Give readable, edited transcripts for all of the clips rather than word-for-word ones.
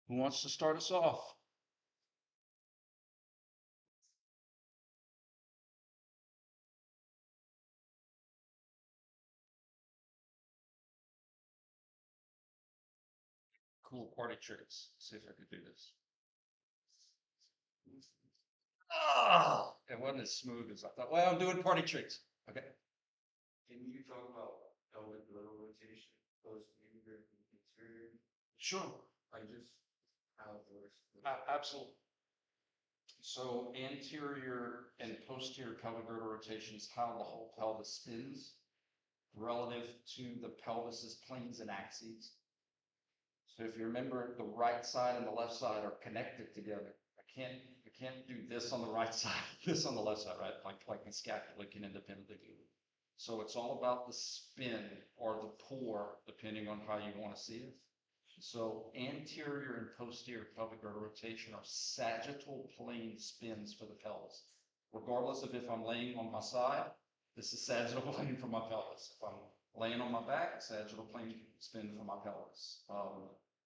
Who wants to start us off? Cool party tricks. See if I could do this. Ah, it wasn't as smooth as I thought. Well, I'm doing party tricks. Okay. Can you talk about pelvic girdle rotation, posterior and anterior, Sure. like just how it works? Absolutely. So anterior and posterior pelvic girdle rotation is how the whole pelvis spins relative to the pelvis's planes and axes. So if you remember, the right side and the left side are connected together. I can't do this on the right side, this on the left side, right? Like the scapula can independently do. So it's all about the spin or the pour, depending on how you want to see it. So anterior and posterior pelvic girdle rotation are sagittal plane spins for the pelvis. Regardless of if I'm laying on my side, this is sagittal plane for my pelvis. If I'm laying on my back, sagittal plane spin for my pelvis.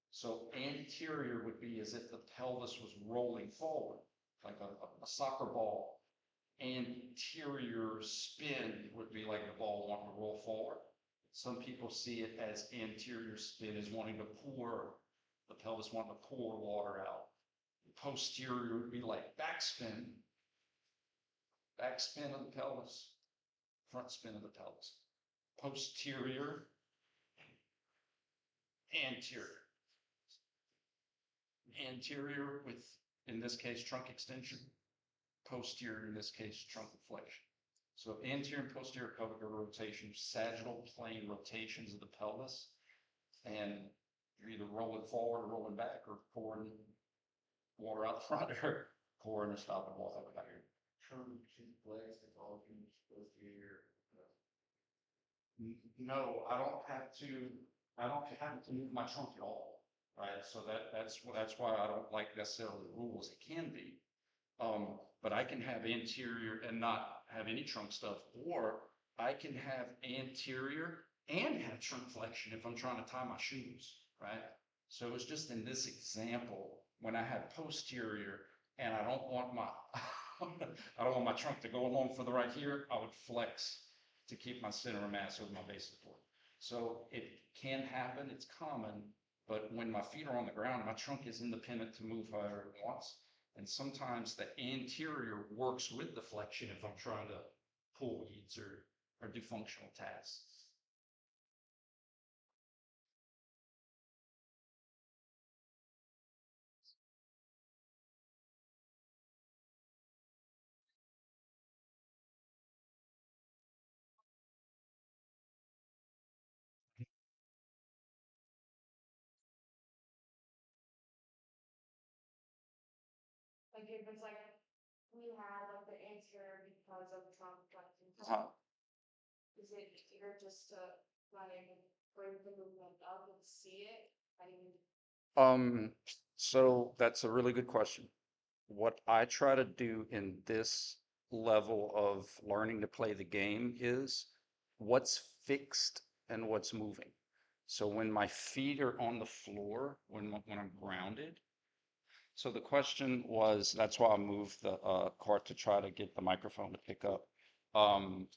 So anterior would be as if the pelvis was rolling forward, like a soccer ball. Anterior spin would be like the ball wanting to roll forward. Some people see it as anterior spin as wanting to pour, the pelvis wanting to pour water out. Posterior would be like backspin of the pelvis, front spin of the pelvis. Posterior, anterior. Anterior with, in this case, trunk extension. Posterior, in this case, trunk flexion. So anterior and posterior pelvic rotation, sagittal plane rotations of the pelvis, and you're either rolling forward or rolling back, or pouring water out the front, or pouring or stopping water out the back. Trunk flex and all posterior. No, I don't have to. I don't have to move my trunk at all, right? So that's why I don't like necessarily the rules. It can be, but I can have anterior and not have any trunk stuff, or I can have anterior and have trunk flexion if I'm trying to tie my shoes, right? So it's just in this example, when I have posterior and I don't want my I don't want my trunk to go along for the right here, I would flex to keep my center of mass over my base support. So it can happen, it's common, but when my feet are on the ground, my trunk is independent to move however it wants. And sometimes the anterior works with the flexion if I'm trying to pull weeds or do functional tasks. Like if it's like we have like the anterior because of trunk flexing, is it easier just to like bring the movement up and see it? I mean, So that's a really good question. What I try to do in this level of learning to play the game is what's fixed and what's moving. So when my feet are on the floor, when I'm grounded, so the question was, that's why I moved the cart to try to get the microphone to pick up. Um,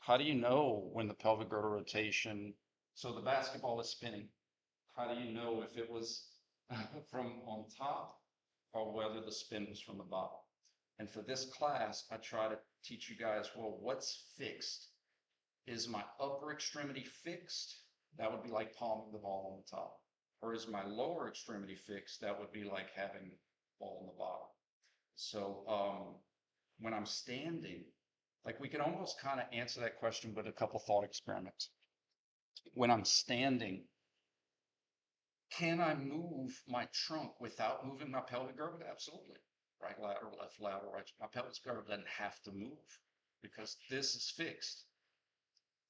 how do you know when the pelvic girdle rotation, so the basketball is spinning, how do you know if it was from on top or whether the spin was from the bottom? And for this class, I try to teach you guys, well, what's fixed? Is my upper extremity fixed? That would be like palming the ball on the top. Or is my lower extremity fixed? That would be like having ball on the bottom. So when I'm standing, like we can almost kind of answer that question with a couple thought experiments. When I'm standing, can I move my trunk without moving my pelvic girdle? Absolutely. Right lateral, left lateral, right. My pelvic girdle doesn't have to move because this is fixed.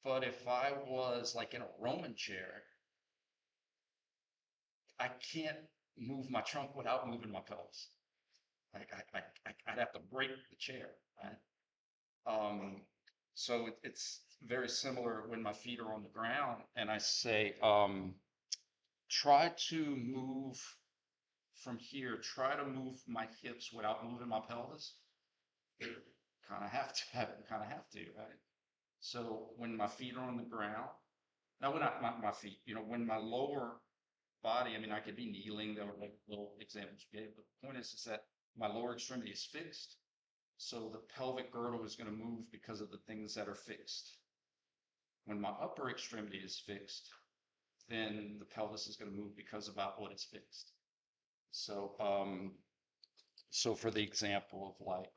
But if I was like in a Roman chair, I can't move my trunk without moving my pelvis. Like I'd have to break the chair, right? So it's very similar when my feet are on the ground and I say, try to move from here, try to move my hips without moving my pelvis, kind of have to, right? So when my feet are on the ground, now when my feet, when my lower body, I mean, I could be kneeling, there were like little examples you gave, but the point is that my lower extremity is fixed. So the pelvic girdle is going to move because of the things that are fixed. When my upper extremity is fixed, then the pelvis is going to move because about what is fixed. So, so for the example of like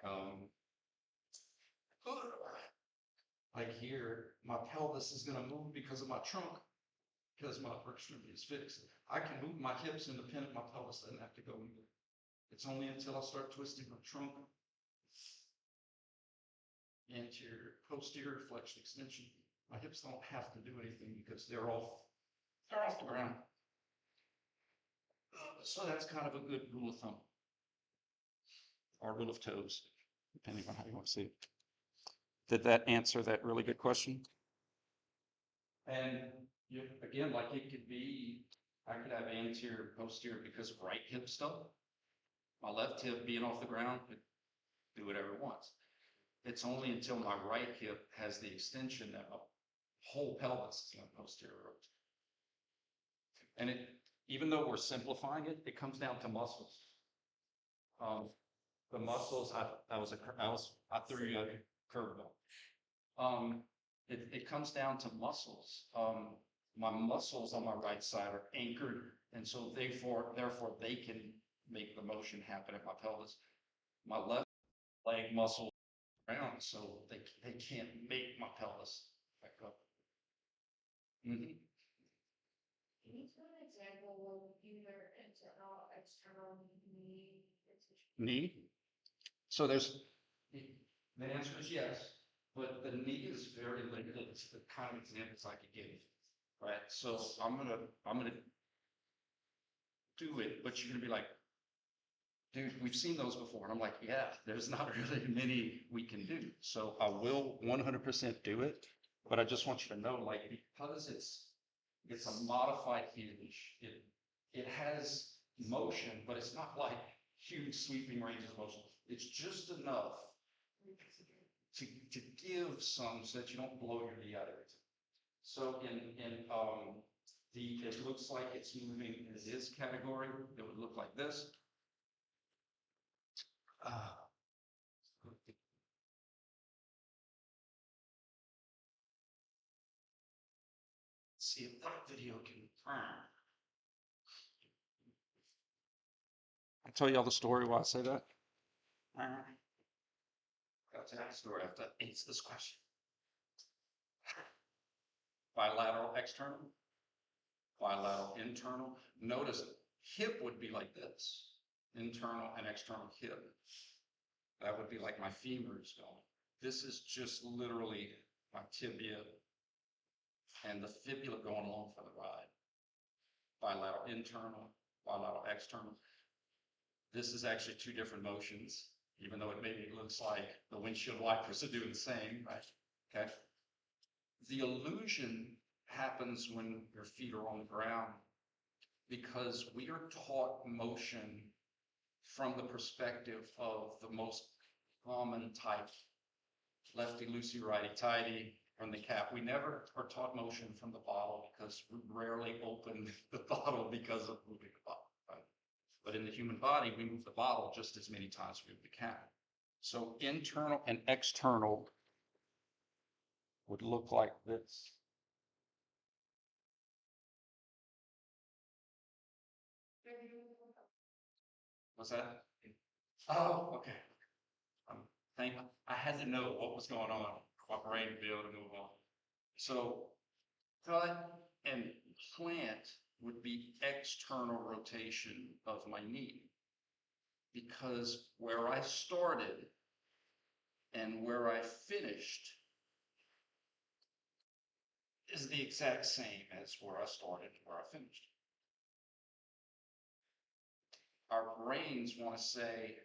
here, my pelvis is going to move because of my trunk, because my upper extremity is fixed. I can move my hips independent, my pelvis doesn't have to go either. It's only until I start twisting my trunk, anterior, posterior flexion extension, my hips don't have to do anything because they're off the ground. So that's kind of a good rule of thumb, or rule of toes, depending on how you want to see it. Did that answer that really good question? And again, like it could be, I could have anterior, posterior because of right hip stuff. My left hip being off the ground could do whatever it wants. It's only until my right hip has the extension that my whole pelvis is going to posterior rotate. And even though we're simplifying it, it comes down to muscles. The muscles, I threw you a curveball. It comes down to muscles. My muscles on my right side are anchored, and so therefore they can make the motion happen at my pelvis. My left leg muscle around, so they can't make my pelvis back up. Mm-hmm. Can you give an example of either internal, external knee rotation? Knee? So the answer is yes, but the knee is very limited to the kind of examples I could give, right? So I'm gonna do it, but you're gonna be like, dude, we've seen those before. And I'm like, yeah, there's not really many we can do. So I will 100% do it, but I just want you to know, like, because it's a modified hinge, it has motion, but it's not like huge sweeping range of motion. It's just enough to give some so that you don't blow your knee out of it. So it looks like it's moving in this category. It would look like this. See if that video can confirm. I'll tell y'all the story why I say that. I'll tell you the story after I answer this question. Bilateral external, bilateral internal. Notice hip would be like this, internal and external hip. That would be like my femurs going. This is just literally my tibia and the fibula going along for the ride. Bilateral internal, bilateral external. This is actually two different motions, even though it maybe looks like the windshield wipers are doing the same, right? Okay. The illusion happens when your feet are on the ground because we are taught motion from the perspective of the most common type, lefty loosey, righty tighty, from the cap. We never are taught motion from the bottle because we rarely open the bottle because of moving the bottle, right? But in the human body, we move the bottle just as many times as we move the cap. So internal and external would look like this. What's that? Oh, okay. I had to know what was going on for my brain to be able to move on. So cut and plant would be external rotation of my knee, because where I started and where I finished is the exact same as where I started and where I finished. Our brains want to say,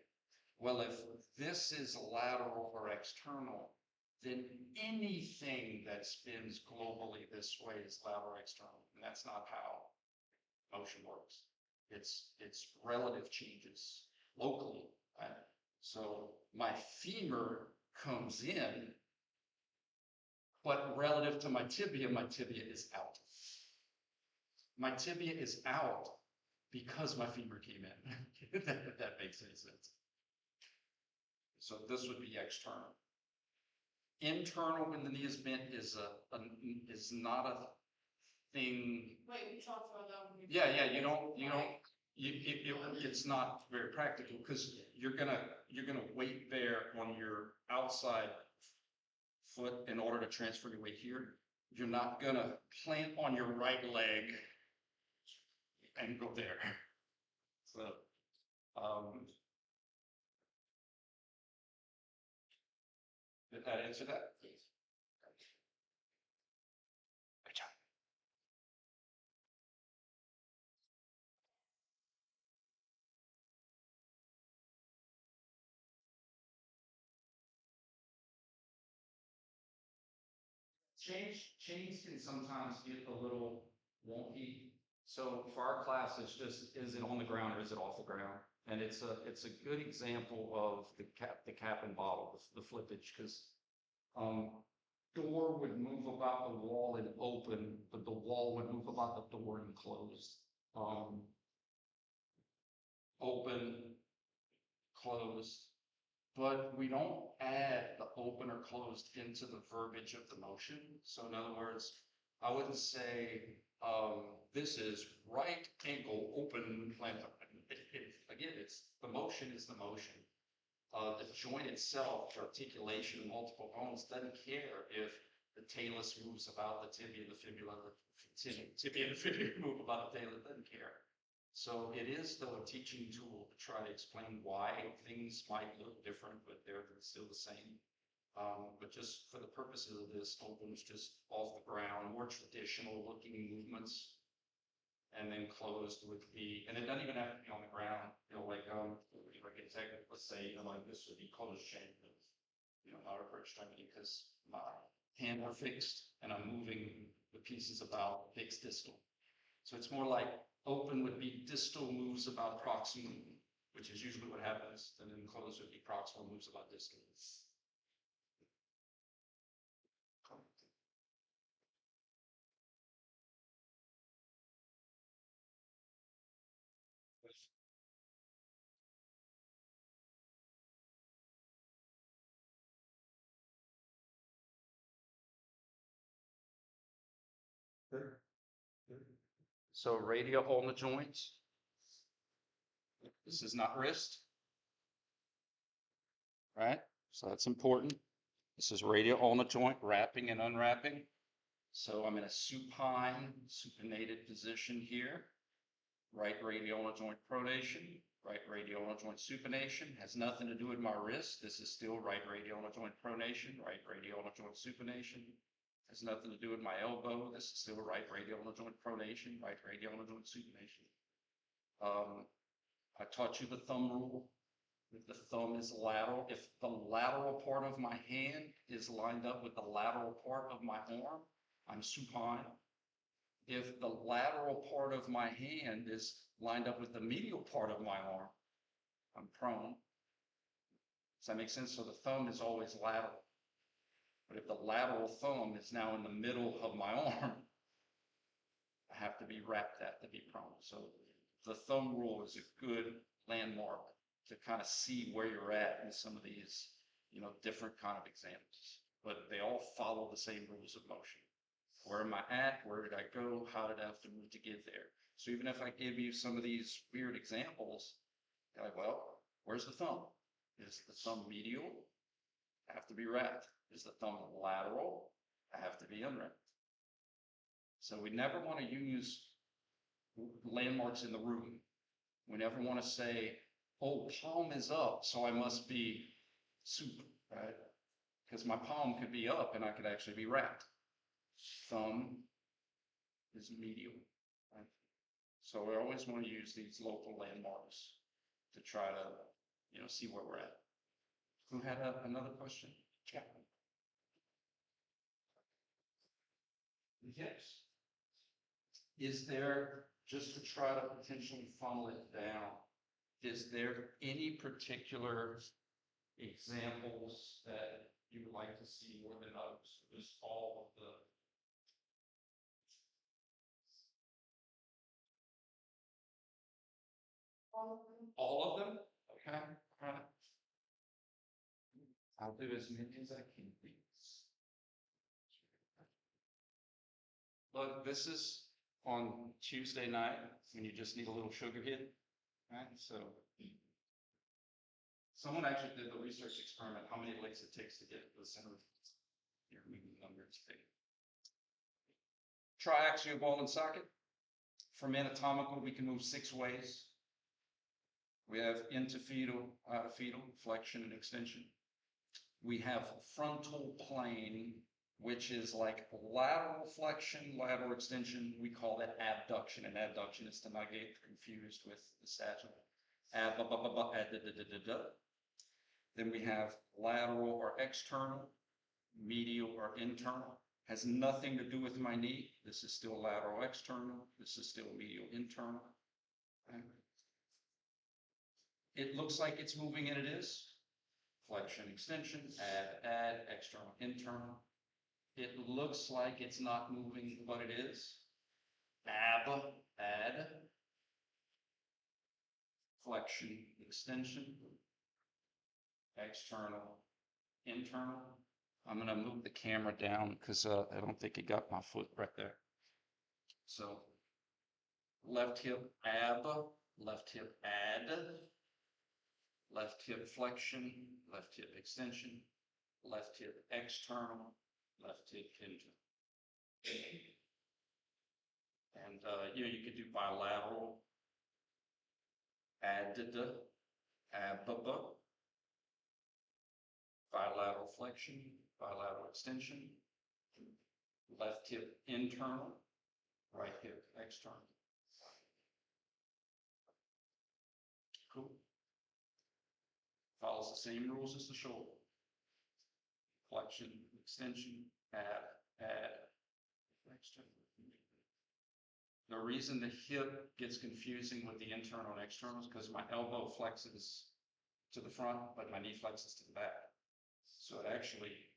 well, if this is lateral or external, then anything that spins globally this way is lateral or external. And that's not how motion works. It's relative changes locally. Right? So my femur comes in, but relative to my tibia is out. My tibia is out because my femur came in. If that makes any sense. So this would be external. Internal when the knee is bent is is not a thing. Wait, we talked about that when we. Yeah, it's not very practical because you're gonna weight bear on your outside foot in order to transfer your weight here. You're not gonna plant on your right leg and go there. So, did that answer that? Good job. Change can sometimes get a little wonky. So for our class, it's just, is it on the ground or is it off the ground? And it's a good example of the cap and bottle, the flippage, because door would move about the wall and open, but the wall would move about the door and closed. Open, closed, but we don't add the open or closed into the verbiage of the motion. So in other words, I wouldn't say, this is right ankle open plantar. Again, it's the motion is the motion. The joint itself, the articulation of multiple bones, doesn't care if the talus moves about the tibia and the fibula, the tibia and the fibula move about the talus, doesn't care. So it is though a teaching tool to try to explain why things might look different, but they're still the same. But just for the purposes of this, open's just off the ground, more traditional looking movements. And then closed would be, and it doesn't even have to be on the ground, like, if I get technical, let's say, like this would be closed chain, not upper extremity, because my hand are fixed and I'm moving the pieces about fixed distal. So it's more like open would be distal moves about proximal, which is usually what happens, and then closed would be proximal moves about distal. So radial ulnar joints. This is not wrist. Right? So that's important. This is radial ulnar joint wrapping and unwrapping. So I'm in a supine, supinated position here. Right radial ulnar joint pronation, right radial ulnar joint supination. Has nothing to do with my wrist. This is still right radial ulnar joint pronation, right radial ulnar joint supination. Has nothing to do with my elbow. This is still right radial ulnar joint pronation, right radial ulnar joint supination. I taught you the thumb rule. If the thumb is lateral, if the lateral part of my hand is lined up with the lateral part of my arm, I'm supine. If the lateral part of my hand is lined up with the medial part of my arm, I'm prone. Does that make sense? So the thumb is always lateral. But if the lateral thumb is now in the middle of my arm, I have to be wrapped that to be prone. So the thumb rule is a good landmark to kind of see where you're at in some of these, different kind of examples. But they all follow the same rules of motion. Where am I at? Where did I go? How did I have to move to get there? So even if I give you some of these weird examples, you're like, well, where's the thumb? Is the thumb medial? I have to be wrapped. Is the thumb lateral? I have to be unwrapped. So we never want to use landmarks in the room. We never want to say, oh, palm is up, so I must be super, right? Because my palm could be up and I could actually be wrapped. Thumb is medial, right? So we always want to use these local landmarks to try to, see where we're at. Who had another question? Yeah. Yes. Is there just to try to potentially funnel it down, is there any particular examples that you would like to see more than others? Just all of the. All of them? Okay, all right. I'll do as many as I can. Look, this is on Tuesday night when you just need a little sugar hit, right? So someone actually did the research experiment, how many licks it takes to get to the center of your moving numbers. Triaxial ball and socket. From anatomical, we can move 6 ways. We have into fetal, out of fetal, flexion and extension. We have frontal plane, which is like lateral flexion, lateral extension. We call that abduction, and abduction is to not get confused with the sagittal. Then we have lateral or external, medial or internal. Has nothing to do with my knee. This is still lateral external. This is still medial internal. Okay. It looks like it's moving, and it is. Flexion, extension, add, external, internal. It looks like it's not moving, but it is. Add, flexion, extension, external, internal. I'm going to move the camera down because I don't think it got my foot right there. So left hip ab, left hip add, left hip flexion, left hip extension, left hip external, left hip internal. And you could do bilateral, added, ababa, bilateral flexion, bilateral extension, left hip internal, right hip external. Cool. Follows the same rules as the shoulder. Flexion, extension, add, external. The reason the hip gets confusing with the internal and external is because my elbow flexes to the front, but my knee flexes to the back. So it actually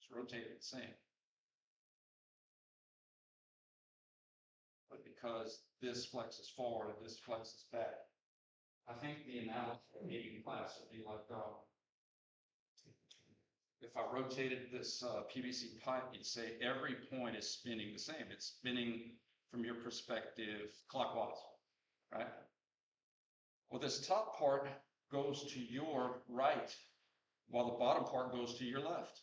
is rotated the same. But because this flexes forward and this flexes back, I think the analogy in class would be like, if I rotated this PVC pipe, you'd say every point is spinning the same. It's spinning from your perspective clockwise, right? Well, this top part goes to your right, while the bottom part goes to your left,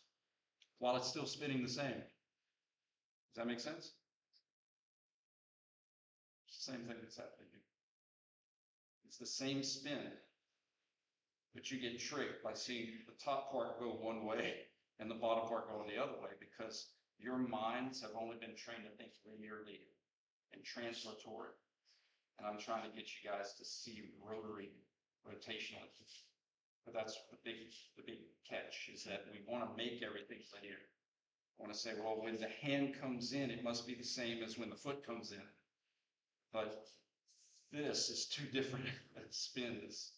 while it's still spinning the same. Does that make sense? It's the same thing that's happening here. It's the same spin, but you get tricked by seeing the top part go one way and the bottom part going the other way, because your minds have only been trained to think linearly and translatory. And I'm trying to get you guys to see rotary rotationally. But that's the big catch, is that we want to make everything linear. I want to say, well, when the hand comes in, it must be the same as when the foot comes in. But this is two different spins.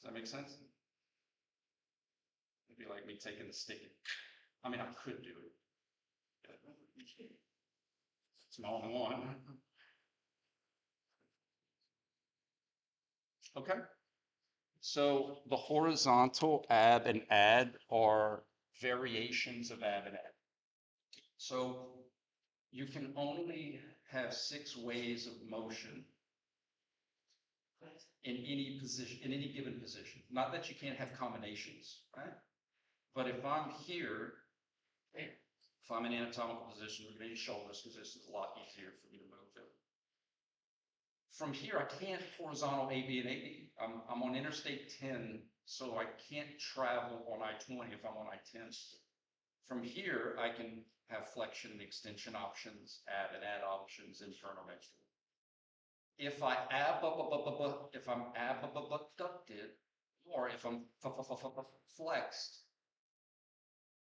Does that make sense? It'd be like me taking the stick. I mean, I could do it. It's my own one. Okay. So the horizontal ab and add are variations of ab and add. So you can only have 6 ways of motion in any position, in any given position. Not that you can't have combinations, right? But if I'm here, if I'm in anatomical position, we're going to use shoulders because this is a lot easier for me to move it. From here, I can't horizontal AB and AB. I'm on Interstate 10, so I can't travel on I-20 if I'm on I-10. From here, I can have flexion and extension options, ab and add options, internal and external. If I'm abducted, or if I'm flexed.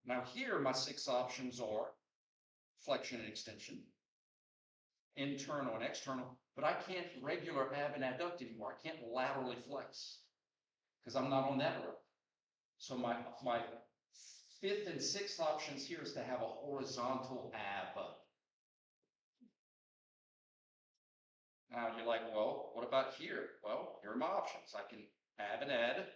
Now here, my 6 options are flexion and extension, internal and external, but I can't regular ab and adduct anymore. I can't laterally flex because I'm not on that rope. So my fifth and sixth options here is to have a horizontal ab. Now you're like, well, what about here? Well, here are my options. I can ab and add.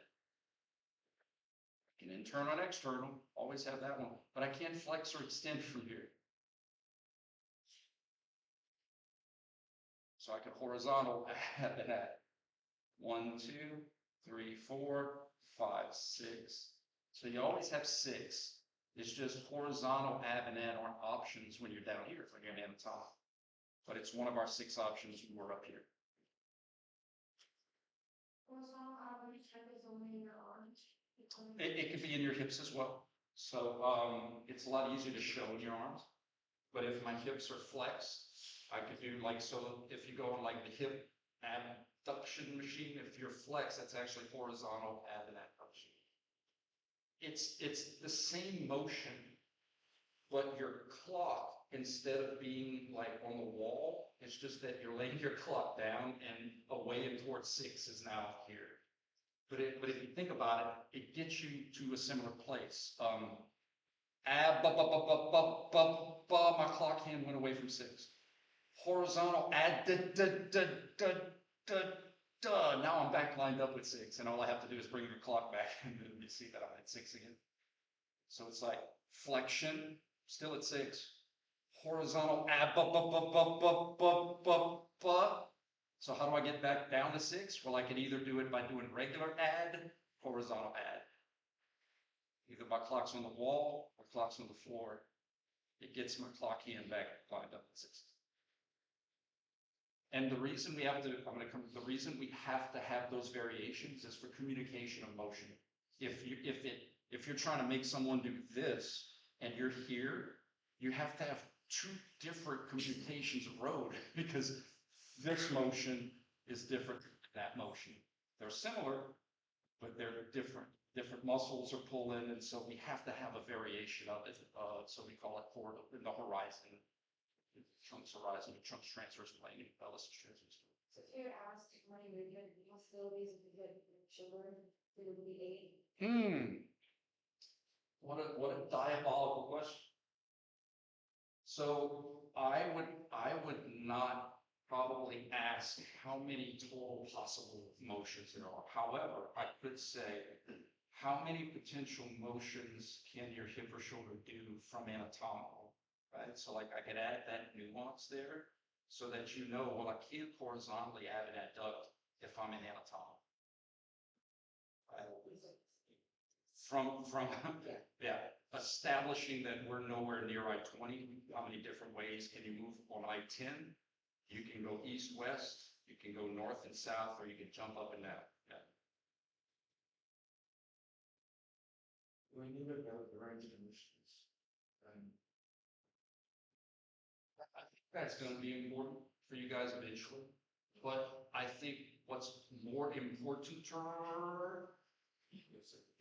I can internal and external. Always have that one. But I can't flex or extend from here. So I can horizontal ab and add. 1, 2, 3, 4, 5, 6. So you always have 6. It's just horizontal ab and add aren't options when you're down here for your anatomy. But it's one of our 6 options when we're up here. Horizontal average check is only in your arms. It could be in your hips as well. So it's a lot easier to show in your arms. But if my hips are flexed, I could do like, so if you go on like the hip abduction machine, if you're flexed, that's actually horizontal ab and abduction. It's the same motion, but your clock, instead of being like on the wall, it's just that you're laying your clock down and away and towards 6 is now here. But if you think about it, it gets you to a similar place. Ab, my clock hand went away from 6. Horizontal, add, now I'm back lined up with 6, and all I have to do is bring the clock back, and then you see that I'm at 6 again. So it's like flexion, still at 6. Horizontal, ab, So how do I get back down to 6? Well, I can either do it by doing regular add, horizontal add. Either my clock's on the wall or clock's on the floor. It gets my clock hand back lined up at 6. And the reason we have to, the reason we have to have those variations is for communication of motion. If you're trying to make someone do this and you're here, you have to have 2 different communications of road because this motion is different than that motion. They're similar, but they're different. Different muscles are pulling, and so we have to have a variation of it. So we call it forward in the horizon. Trunks horizon, trunks transverse plane, Ellis transverse plane. So if you asked one of your good hostilities if you get children, it would be 8. What a diabolical question. So I would not probably ask how many total possible motions there are. However, I could say how many potential motions can your hip or shoulder do from anatomical, right? So like I could add that nuance there so that you know, well, I can't horizontally ab and adduct if I'm in anatomical. Right? From yeah, establishing that we're nowhere near I-20, how many different ways can you move on I-10? You can go east-west, you can go north and south, or you can jump up and down. Yeah. We need to know the range of conditions. I think that's going to be important for you guys eventually, but I think what's more important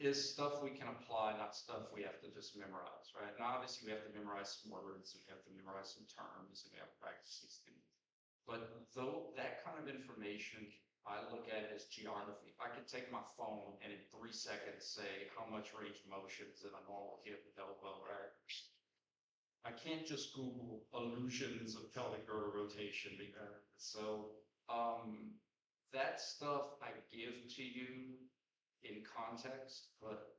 is stuff we can apply, not stuff we have to just memorize, right? Now, obviously, we have to memorize some words, and we have to memorize some terms, and we have to practice these things. But though that kind of information, I look at it as geography. I could take my phone and in 3 seconds say how much range of motion is in a normal hip and elbow, right? I can't just Google illusions of pelvic girdle rotation. So that stuff I give to you in context, but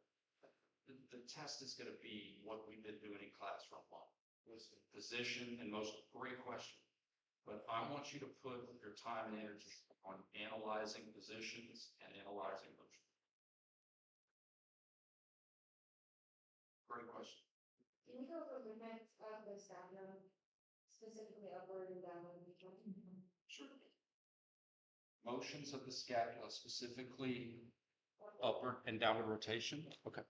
the test is going to be what we've been doing in class from 1. Listen, position and most great question. But I want you to put your time and energy on analyzing positions and analyzing motion. Great question. Can you go over the limits of the scapula, specifically upward and downward? Sure. Motions of the scapula, specifically upward and downward rotation. Okay.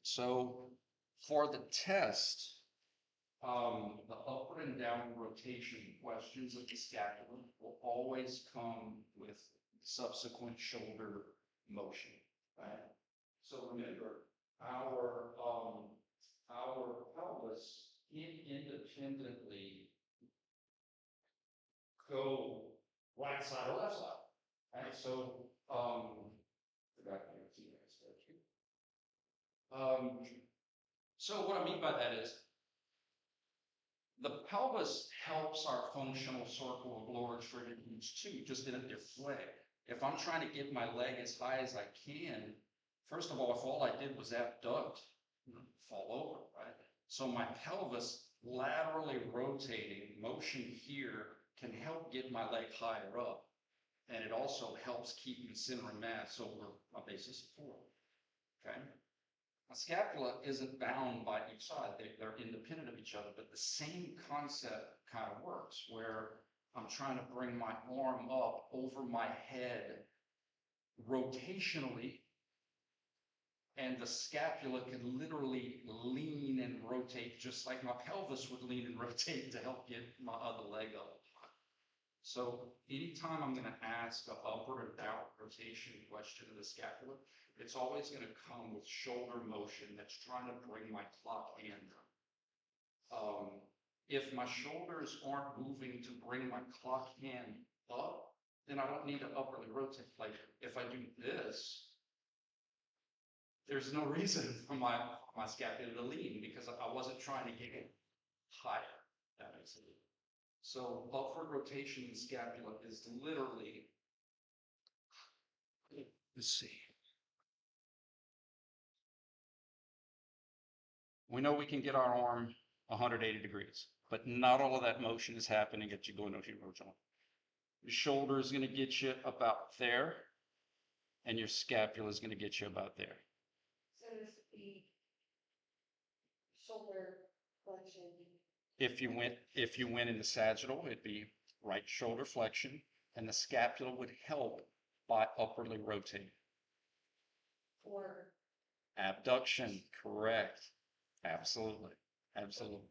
So for the test, the upward and downward rotation questions of the scapula will always come with subsequent shoulder motion, right? So remember, our pelvis independently right side or left side. Right, so, forgot my teammates there too. So what I mean by that is the pelvis helps our functional circle of lower extremities too, just in a different way. If I'm trying to get my leg as high as I can, first of all, if all I did was abduct, fall over, right? So my pelvis laterally rotating motion here can help get my leg higher up. And it also helps keep the center of mass over my base of support, okay? A scapula isn't bound by each side. They're independent of each other, but the same concept kind of works where I'm trying to bring my arm up over my head rotationally, and the scapula can literally lean and rotate just like my pelvis would lean and rotate to help get my other leg up. So anytime I'm going to ask an upward and downward rotation question of the scapula, it's always going to come with shoulder motion that's trying to bring my clock hand up. If my shoulders aren't moving to bring my clock hand up, then I don't need to upwardly rotate. Like if I do this, there's no reason for my scapula to lean because I wasn't trying to get it higher. That makes sense. So upward rotation in the scapula is literally, let's see. We know we can get our arm 180 degrees, but not all of that motion is happening at you going to your joint. Your shoulder is going to get you about there, and your scapula is going to get you about there. So this would be shoulder flexion. If you went in the sagittal, it'd be right shoulder flexion, and the scapula would help by upwardly rotating. Or Abduction, correct. Absolutely. Absolutely.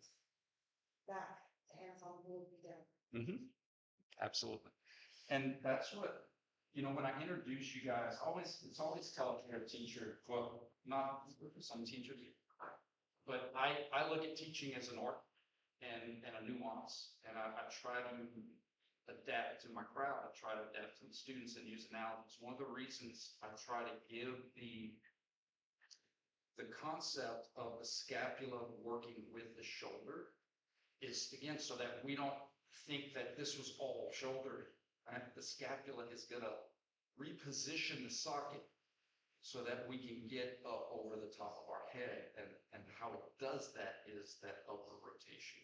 back, the hands on will be down. Absolutely. And that's what, when I introduce you guys, it's always telling a teacher, well, not some teachers, but I look at teaching as an art and a nuance, and I try to adapt to my crowd. I try to adapt to the students and use analogies. One of the reasons I try to give the concept of the scapula working with the shoulder is, again, so that we don't think that this was all shoulder. Right? The scapula is going to reposition the socket so that we can get up over the top of our head. And how it does that is that upward rotation.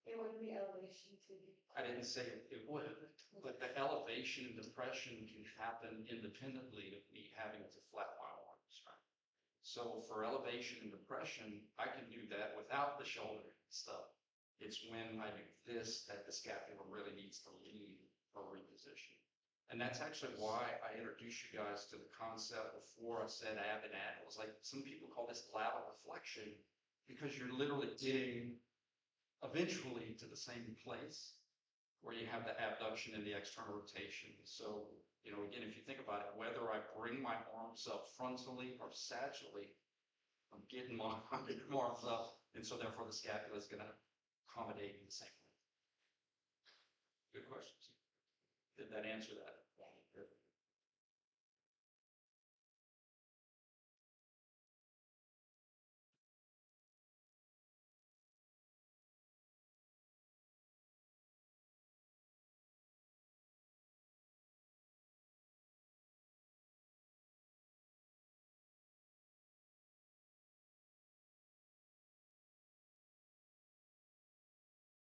It would be elevation too. I didn't say it would, but the elevation and depression can happen independently of me having to flap my arms. Right? So for elevation and depression, I can do that without the shoulder stuff. It's when I do this that the scapula really needs to lean or reposition. And that's actually why I introduced you guys to the concept before I said ab and ad. It was like some people call this lateral flexion because you're literally getting eventually to the same place where you have the abduction and the external rotation. So, again, if you think about it, whether I bring my arms up frontally or sagittally, I'm getting my arms up, and so therefore the scapula is going to accommodate in the same way. Good questions. Did that answer that? Yeah.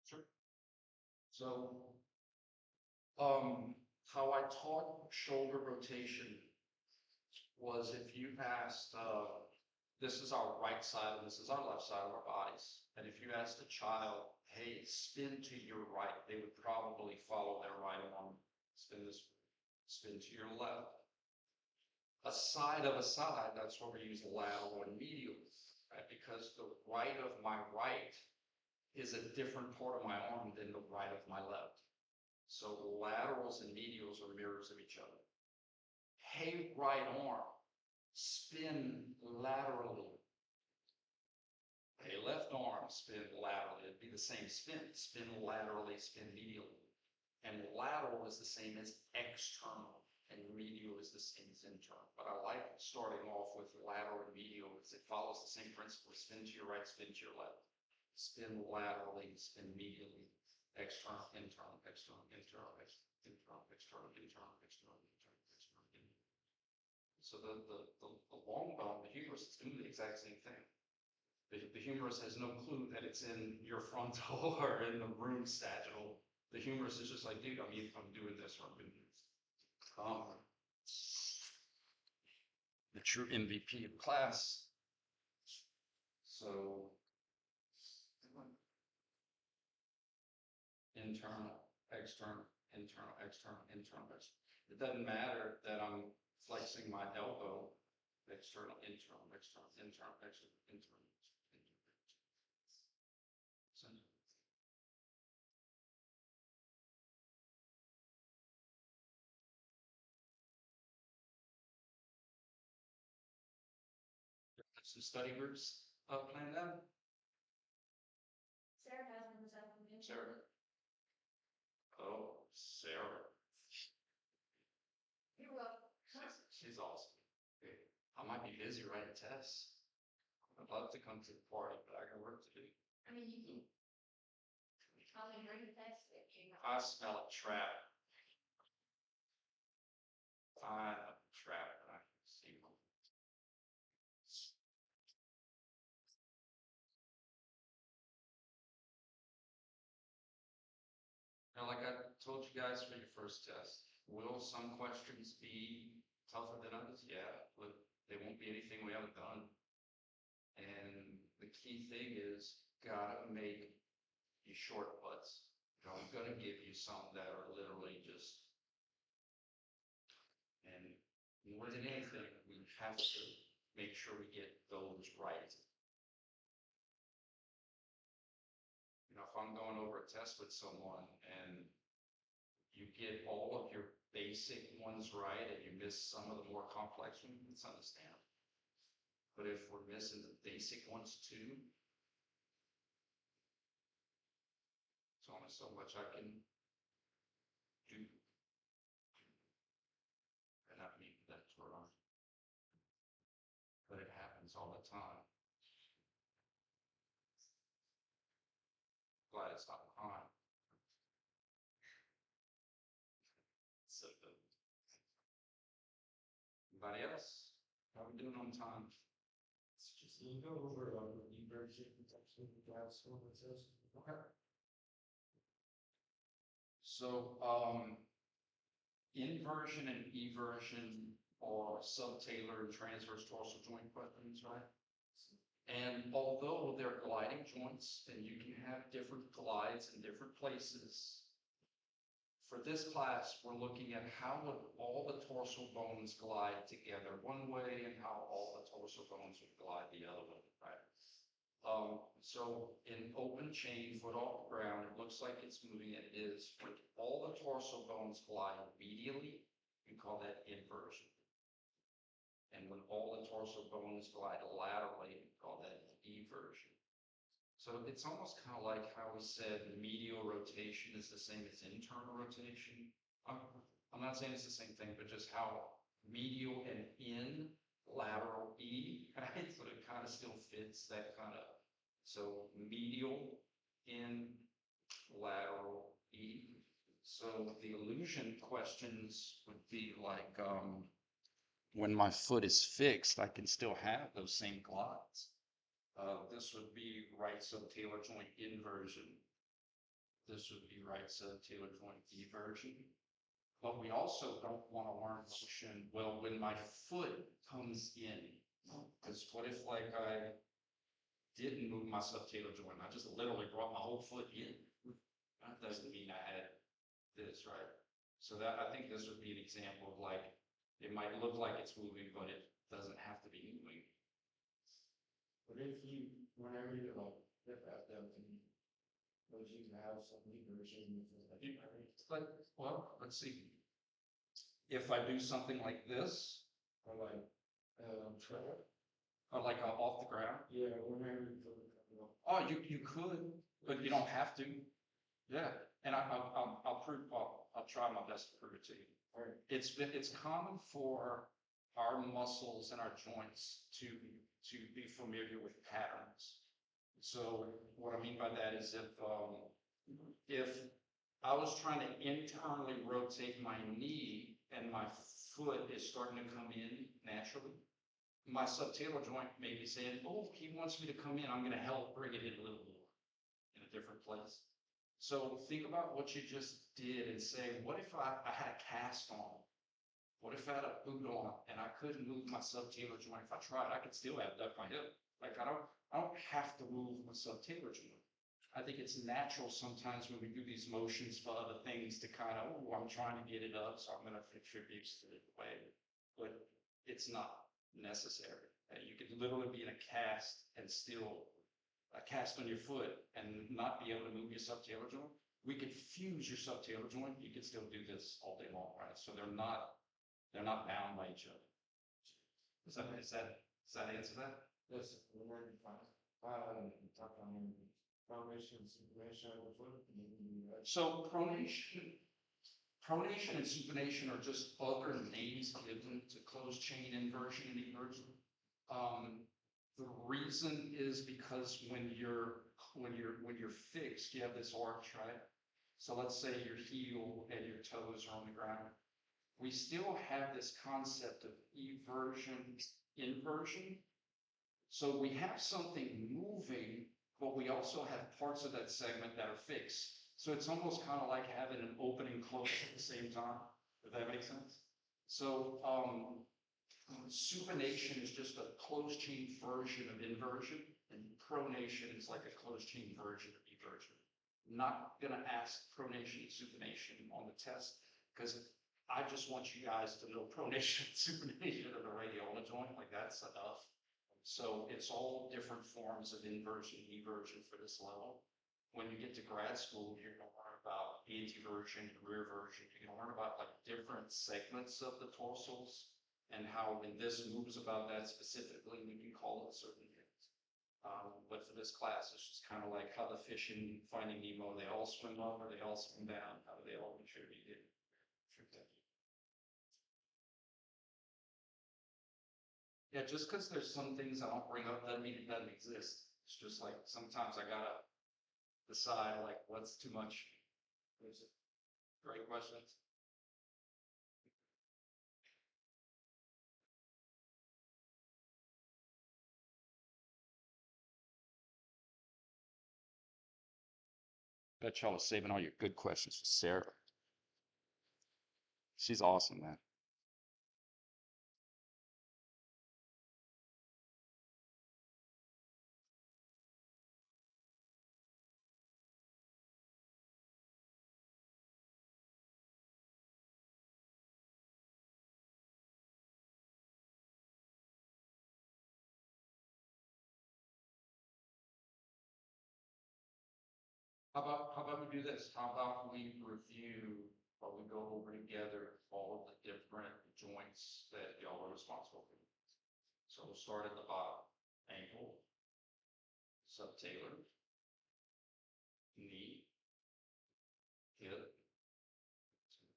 Sure. So, how I taught shoulder rotation was if you asked, this is our right side and this is our left side of our bodies. And if you asked a child, hey, spin to your right, they would probably follow their right arm, spin this way, spin to your left. A side of a side, that's where we use lateral and medial, right? Because the right of my right is a different part of my arm than the right of my left. So laterals and medials are mirrors of each other. Hey, right arm, spin laterally. Hey, left arm, spin laterally. It'd be the same spin. Spin laterally, spin medially. And lateral is the same as external, and medial is the same as internal. But I like starting off with lateral and medial because it follows the same principle. Spin to your right, spin to your left. Spin laterally, spin medially. External, internal, external, internal, internal, external, internal, external, internal, external, internal. So the long bone, the humerus, is doing the exact same thing. The humerus has no clue that it's in your frontal or in the root sagittal. The humerus is just like, dude, I'm doing this or I'm doing this. The true MVP of class. So internal, external, internal, external, internal, external. It doesn't matter that I'm flexing my elbow. External, internal, external, internal, external, internal, internal. Some study groups planned out. Sarah has one this afternoon. Sarah. Oh, Sarah. You're welcome. She's awesome. I might be busy writing tests. I'd love to come to the party, but I got work to do. I mean, you can. I'll bring the text if you know. I smell a trap. I a trap that I can see. Now, like I told you guys for your first test, will some questions be tougher than others? Yeah, but they won't be anything we haven't done. And the key thing is, gotta make your shortcuts. I'm gonna give you some that are literally just, and more than anything, we have to make sure we get those right. You know, if I'm going over a test with someone and you get all of your basic ones right and you miss some of the more complex ones, it's understandable. But if we're missing the basic ones too, there's only so much I can do. And I mean, that's where I'm. But it happens all the time. Glad it's not crime. So good. Anybody else? How are we doing on time? Just you go over inversion protection gas one that says. Okay. So, inversion and eversion are subtalar and transverse dorsal joint questions, right? And although they're gliding joints and you can have different glides in different places, for this class, we're looking at how would all the dorsal bones glide together one way and how all the dorsal bones would glide the other way, right? So in open chain, foot off the ground, it looks like it's moving, it is. When all the dorsal bones glide medially, we call that inversion. And when all the dorsal bones glide laterally, we call that eversion. So it's almost kind of like how we said medial rotation is the same as internal rotation. I'm not saying it's the same thing, but just how medial and in, lateral E, right? So it kind of still fits that kind of, so medial, in, lateral, E. So the illusion questions would be like, when my foot is fixed, I can still have those same glides. This would be right subtalar joint inversion. This would be right subtalar joint eversion. But we also don't want to learn motion, well, when my foot comes in. Because what if like I didn't move my subtalar joint, I just literally brought my whole foot in. That doesn't mean I had this, right? So that, I think this would be an example of like, it might look like it's moving, but it doesn't have to be moving. But if you, whenever you like, if that doesn't, would you have some inversion? But, well, let's see. If I do something like this, Or like, track? or like off the ground, Yeah, whenever you put it up. oh, you could, but you don't have to. Yeah, and I'll prove, try my best to prove it to you. All right. It's common for our muscles and our joints to be familiar with patterns. So what I mean by that is if I was trying to internally rotate my knee and my foot is starting to come in naturally, my subtalar joint may be saying, oh, he wants me to come in, I'm going to help bring it in a little more in a different place. So think about what you just did and say, what if I had a cast on? What if I had a boot on and I couldn't move my subtalar joint? If I tried, I could still abduct my hip. Like I don't have to move my subtalar joint. I think it's natural sometimes when we do these motions for other things to kind of, oh, I'm trying to get it up, so I'm going to contribute to the way, but it's not necessary. You could literally be in a cast and still a cast on your foot and not be able to move your subtalar joint. We could fuse your subtalar joint. You could still do this all day long, right? So they're not bound by each other. Does that answer that? Yes, we're learning fast. Talk on foundation, supination, So pronation and supination are just other names given to closed chain inversion and eversion. The reason is because when you're fixed, you have this arch, right? So let's say your heel and your toes are on the ground. We still have this concept of eversion, inversion. So we have something moving, but we also have parts of that segment that are fixed. So it's almost kind of like having an open and close at the same time, if that makes sense. So supination is just a closed chain version of inversion, and pronation is like a closed chain version of eversion. Not gonna ask pronation and supination on the test, because I just want you guys to know pronation and supination of the radiola joint, like that's enough. So it's all different forms of inversion, eversion for this level. When you get to grad school, you're gonna learn about anteversion and rearversion. You're gonna learn about like different segments of the torsals and how when this moves about that specifically, we can call it certain things. But for this class, it's just kind of like how the fish in Finding Nemo, they all swim up or they all swim down, how do they all contribute in. Yeah, just because there's some things I don't bring up doesn't mean it doesn't exist. It's just like sometimes I gotta decide like what's too much. Great questions. Bet y'all was saving all your good questions for Sarah. She's awesome, man. How about we do this? How about we review or we go over together all of the different joints that y'all are responsible for? So we'll start at the bottom. Ankle, subtalar, knee, hip,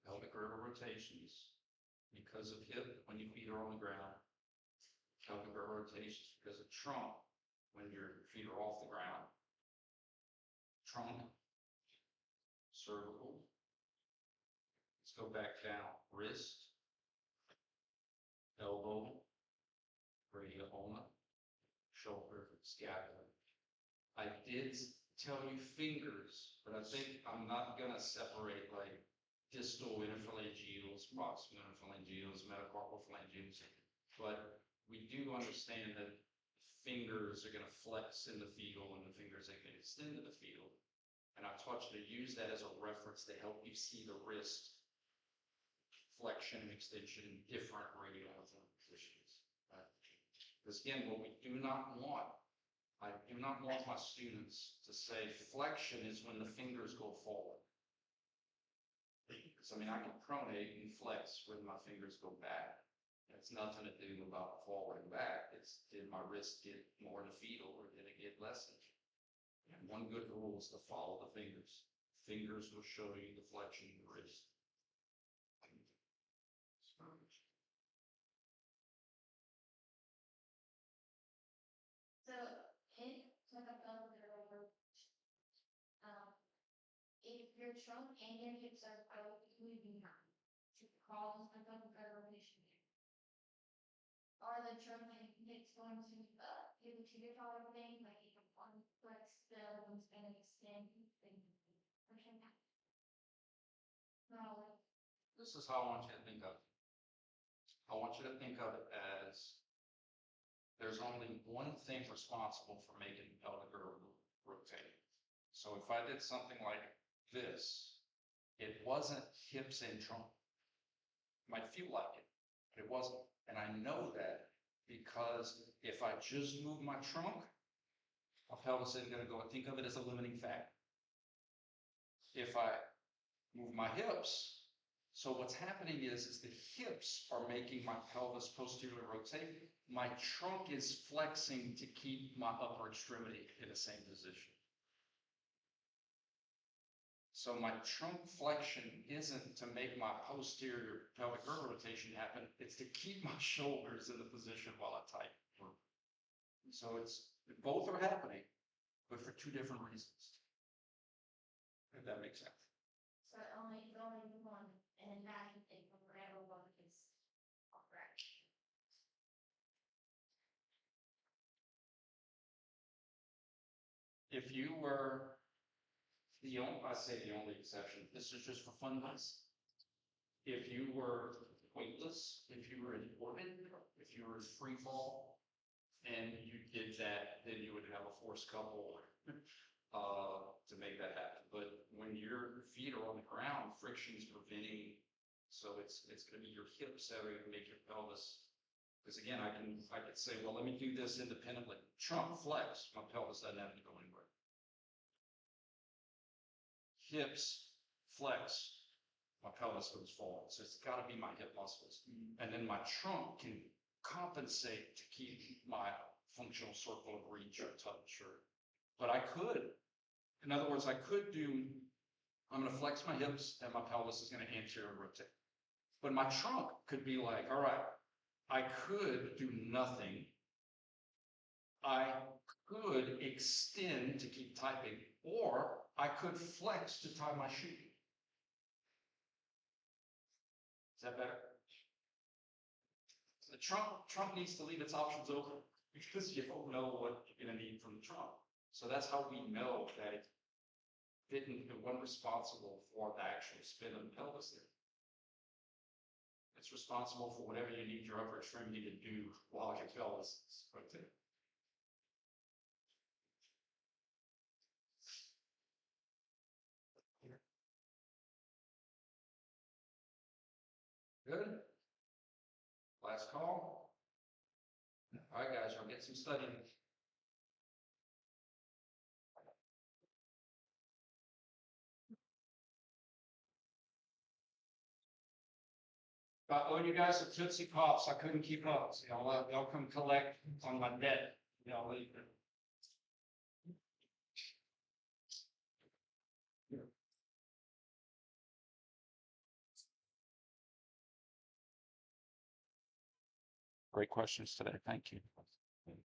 pelvic girdle rotations. Because of hip, when your feet are on the ground, pelvic girdle rotations because of trunk, when your feet are off the ground. Trunk, cervical. Let's go back down. Wrist, elbow, radial ulna, shoulder, scapula. I did tell you fingers, but I think I'm not gonna separate like distal interphalangeals, proximal interphalangeals, metacarpal phalangeals, but we do understand that fingers are gonna flex in the field and the fingers are gonna extend to the field. And I taught you to use that as a reference to help you see the wrist flexion and extension in different radial positions. Because again, what we do not want, I do not want my students to say flexion is when the fingers go forward. Because I mean, I can pronate and flex when my fingers go back. It's nothing to do about forward and back. It's did my wrist get more in the field or did it get less in? And one good rule is to follow the fingers. Fingers will show you the flexion of the wrist. your trunk and your hips are both moving now to cause a double rotation. Are the trunk and hips going to move up, give it to your taller thing, like you can flex the one's gonna extend thing. No, This is how I want you to think of it. I want you to think of it as there's only one thing responsible for making the pelvic girdle rotate. So if I did something like this, it wasn't hips and trunk. Might feel like it, but it wasn't. And I know that because if I just move my trunk, my pelvis isn't going to go. Think of it as a limiting factor. If I move my hips, so what's happening is the hips are making my pelvis posteriorly rotate. My trunk is flexing to keep my upper extremity in the same position. So my trunk flexion isn't to make my posterior pelvic girdle rotation happen. It's to keep my shoulders in the position while I tighten. So both are happening, but for two different reasons. If that makes sense. so only one, and that thing from whatever one is correct. If you were I say the only exception, this is just for fun ones. If you were weightless, if you were in orbit, if you were in free fall, and you did that, then you would have a force couple to make that happen. But when your feet are on the ground, friction is preventing, so it's going to be your hips that are going to make your pelvis. Because again, I could say, well, let me do this independently. Trunk flex, my pelvis doesn't have to go anywhere. Hips flex, my pelvis goes forward. So it's got to be my hip muscles. And then my trunk can compensate to keep my functional circle of reach or touch. But I could, in other words, I'm going to flex my hips and my pelvis is going to anterior rotate. But my trunk could be like, all right, I could do nothing. I could extend to keep typing, or I could flex to tie my shoe. Is that better? The trunk needs to leave its options open because you don't know what you're going to need from the trunk. So that's how we know that it wasn't responsible for the actual spin of the pelvis there. It's responsible for whatever you need your upper extremity to do while your pelvis is rotating. Good. Last call. All right, guys, y'all get some studying. I owe you guys a Tootsie Pops. I couldn't keep up. So y'all come collect on my debt. Y'all leave it. Great questions today. Thank you.